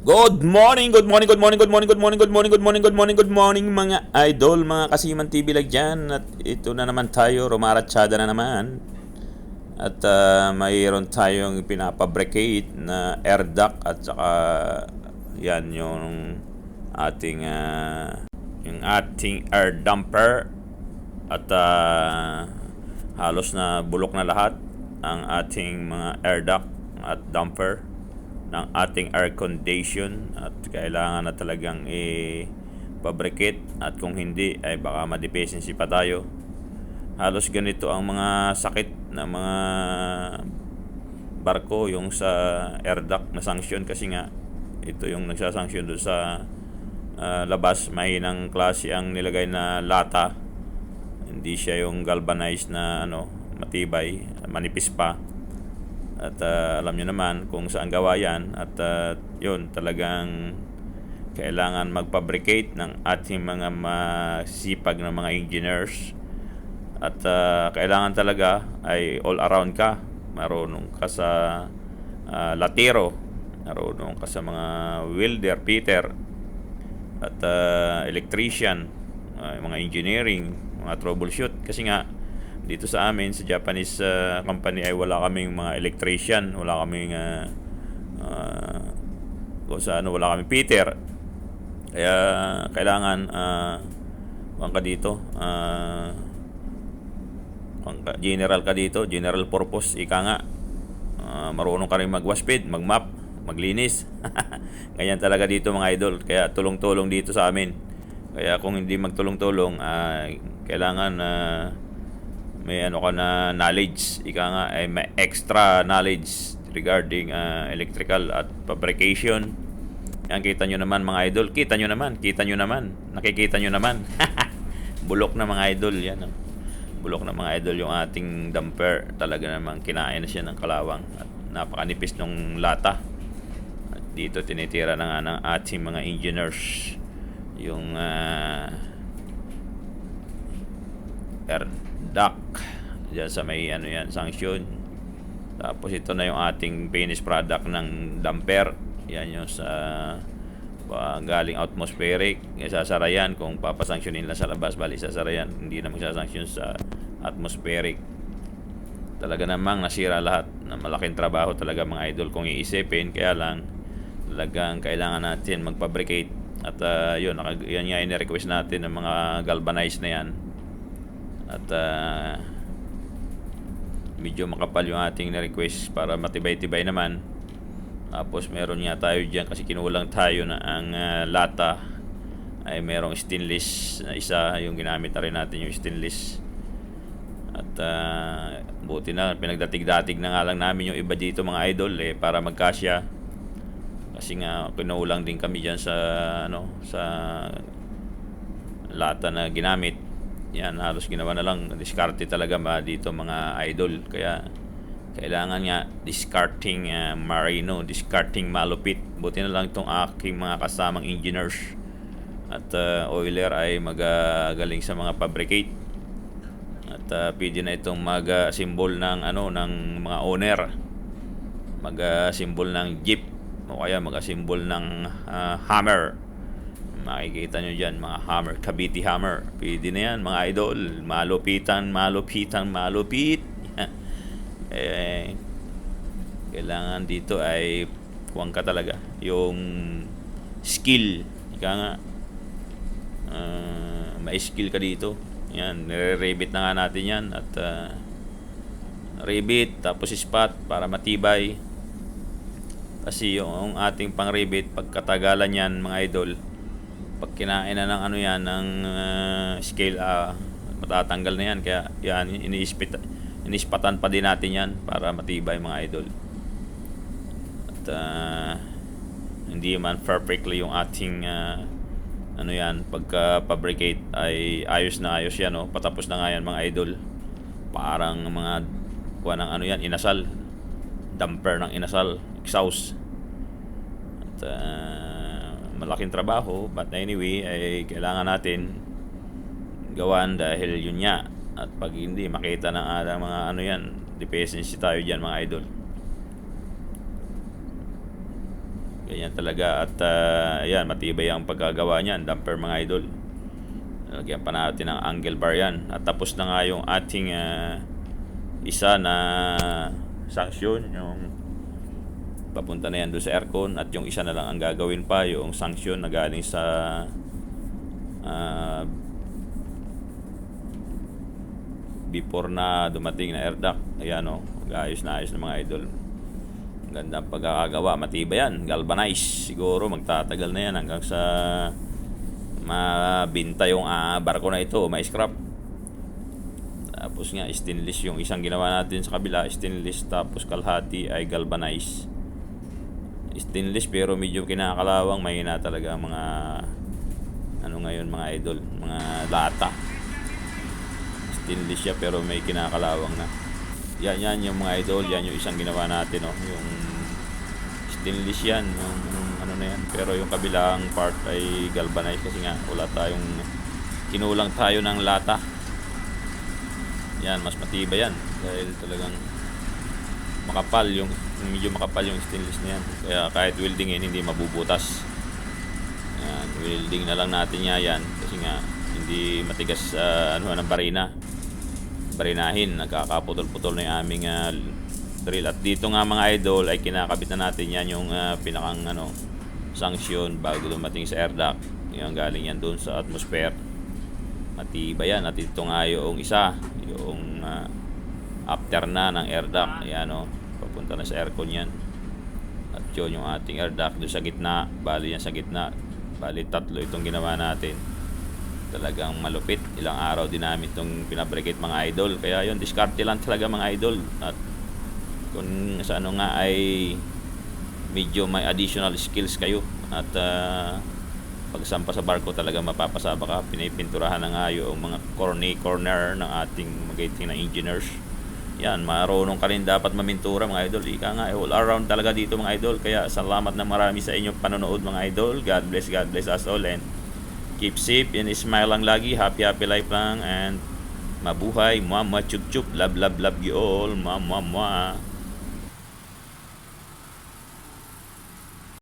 Good morning, good morning, good morning, good morning, good morning, good morning, good morning, good morning, good morning mga idol, mga Kasiman TV like dyan. At ito na naman tayo, rumaratsyada na naman. At mayroon tayong pinapabricate na air duct at saka yan yung ating air dumper. At halos na bulok na lahat ang ating mga air duct at dumper ng ating air condition at kailangan na talagang i-fabricate at kung hindi ay baka ma-deficiency pa tayo. Halos ganito ang mga sakit na mga barko yung sa air duct na sanction kasi nga ito yung nagsasanction doon sa labas, mahinang klase ang nilagay na lata, hindi siya yung galvanized na matibay, manipis pa. At alam nyo naman kung saan gawa yan. At yun, talagang kailangan mag-fabricate ng ating mga masipag na mga engineers. At kailangan talaga ay all around ka. Marunong ka sa latero, marunong ka sa mga welder, fitter, at electrician, mga engineering, mga troubleshoot. Kasi nga dito sa amin sa Japanese company ay wala kaming mga electrician, wala kaming wala kaming fitter. Kaya kailangan ka dito, general ka dito, general purpose ika nga. Marunong ka rin mag-waspid, mag-map, maglinis. Ganyan talaga dito mga idol. Kaya tulong-tulong dito sa amin. Kaya kung hindi magtulong-tulong, kailangan may ka na knowledge, ika nga ay may extra knowledge regarding electrical at fabrication. Yan, kita nyo naman mga idol, kita nyo naman, nakikita nyo naman. Bulok na mga idol yan. Bulok na mga idol yung ating dumper. Talaga namang kinain na siya ng kalawang at napakanipis ng lata. At dito tinitira na nga ng ating mga engineers yung air duct dyan sa may sanction. Tapos ito na yung ating finished product ng dumper. Yan yung sa galing atmospheric. Sasara yan kung papasanctionin lang sa labas, bali sasara yan, hindi na magsasanction sa atmospheric. Talaga namang nasira lahat. Na malaking trabaho talaga mga idol kung iisipin. Kaya lang talagang kailangan natin mag-fabricate. At yan nga ini-request natin ng mga galvanized na yan. At medyo makapal yung ating na-request para matibay-tibay naman. Tapos meron nga tayo dyan kasi kinulang tayo na ang lata ay merong stainless na isa, yung ginamit na rin natin yung stainless. At buti na pinagdatig-datig na nga lang namin yung iba dito mga idol para magkasya. Kasi nga kinulang din kami dyan sa sa lata na ginamit. Yan, halos ginawa na lang, diskarte talaga dito mga idol. Kaya kailangan nga discarding marino, discarding malupit. Buti na lang itong aking mga kasamang engineers at oiler ay magagaling sa mga fabricate. At pwede na itong mag-symbol ng ng mga owner, mag-symbol ng jeep o kaya mag-symbol ng hammer. Makikita nyo dyan mga hammer, Cavite hammer. Pwede na yan mga idol. Malupit. Kailangan dito ay kuwang ka talaga yung skill. Ika nga may skill ka dito. Yan, nire-rebit na nga natin yan. At rebit tapos spot para matibay. Kasi yung ating pang rebit, pagkatagalan yan mga idol, pag kinain na ng ng scale, matatanggal na yan. Kaya yan, inispatan pa din natin yan para matibay mga idol. At hindi man perfectly yung ating pagka-fabricate ay ayos na ayos yan. Patapos na nga yan mga idol. Parang mga kuha ng inasal, dumper ng inasal, exhaust. At malaking trabaho, but anyway ay kailangan natin gawan dahil yun nga. At pag hindi makita ng mga deficiency tayo dyan mga idol. Ganyan talaga. At ayan, matibay ang pagkagawa niyan, damper mga idol. Lagyan pa natin ng angle bar yan. At tapos na nga yung ating isa na sanction, yung papunta na yan doon sa aircon. At yung isa na lang ang gagawin pa, yung sanction na galing sa before na dumating na air duct. Ayan o, ayos na mga idol. Gandang pagkakagawa, matibay yan, galvanize. Siguro magtatagal na yan hanggang sa mabinta yung barko na ito, may scrap. Tapos nga stainless yung isang ginawa natin sa kabila, stainless, tapos kalahati ay galvanize. Stainless pero medyo kinakalawang, mahina talaga mga ano ngayon mga idol, mga lata. Stainless siya pero may kinakalawang na. Yan yung mga idol, yan yung isang ginawa natin, oh. Yung stainless yan, yung ano na yan. Pero yung kabilang part ay galvanized kasi nga wala tayong, kinulang tayo ng lata. Yan, mas matibay yan dahil talagang makapal yung, medyo makapal yung stainless na yan. Kaya kahit weldingin hindi mabubutas. Yan, welding na lang natin yan kasi nga hindi matigas ng barinahin, nagkakaputol-putol na yung aming drill. At dito nga mga idol ay kinakabit na natin yan yung pinakang sanction bago dumating sa air duct. Yung galing yan doon sa atmosphere, matibay yan. At ito nga yung isa, yung after na ng air duct, ayan o, papunta na sa aircon yan. At yun yung ating air duct doon sa gitna, bali yan sa gitna, bali tatlo itong ginawa natin. Talagang malupit, ilang araw din namin itong pinabricate mga idol. Kaya yun, diskarte lang talaga mga idol. At kung sa ano nga ay medyo may additional skills kayo at pagsampa sa barko talaga mapapasaba ka. Pinipinturahan na nga yung mga corner ng ating magating na engineers. Yan, marunong ka rin dapat mamintura mga idol. Ika nga, all around talaga dito mga idol. Kaya salamat na marami sa inyong panonood mga idol. God bless us all, and keep safe and smile lang lagi. Happy life lang, and mabuhay. Mwah, mwah, chup chup. Love you all. Mwah, mwah, mwah.